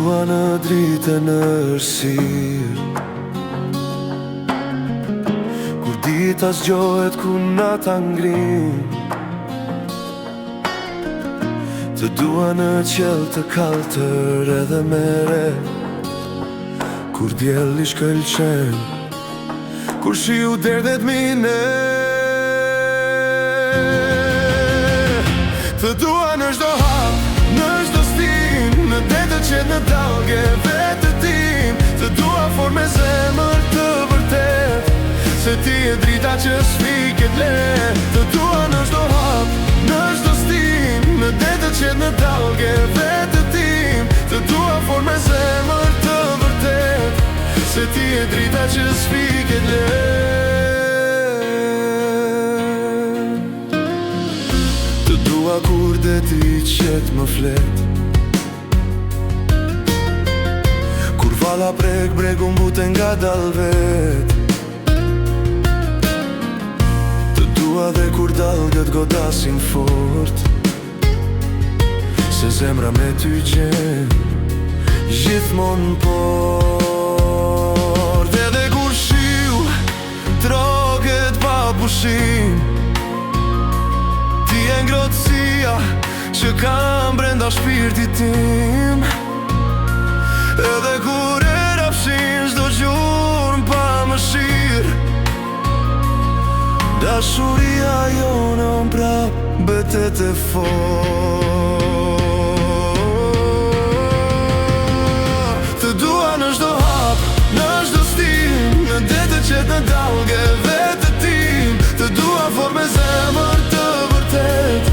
dua në dritë nëërsir, kur dita zgjohet ku nata ngrin. Të dua në qel të kaltër edhe mere, kur djeli shkëlqen, kur shiu derdhet mine. Të dua në çdo hap, në çdo stin, në detë qetë në dalge vetë tim. Të dua for me zemër të vërtet, se ti e drita që s'fiket let. Të dua në çdo hap, në çdo stin, në detë qetë në dalge vetë tim. Të dua for me zemër të vërtet, se ti e drita që s'fiket let. Të dua kur deti qetë më flet, kur vala prek bregu mbuten nga dalvet. Të dua dhe kur dalgët godasin fort, se zemra me ty gjen gjithmon port. Edhe kur shiu troget pa pushim, ti e ngrotësia që kam brenda shpirtit tim. Edhe kur e rafshin çdo gjurmë pa mëshirë, dashuria jone prap betet e fort. Të dua në çdo hap, në çdo stin, në detë qetë në dalge vetë tim. Të dua for me zemër të vërtet,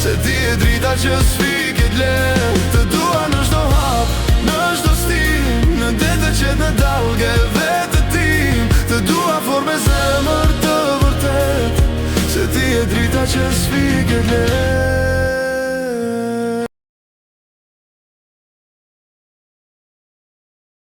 se ti e drita që s'fiket let. Të dua në çdo hap, në çdo stin, në detë qetë në dalge vetë tim. Të dua for me zemër të vërtet, se ti e drita që s'fiket let.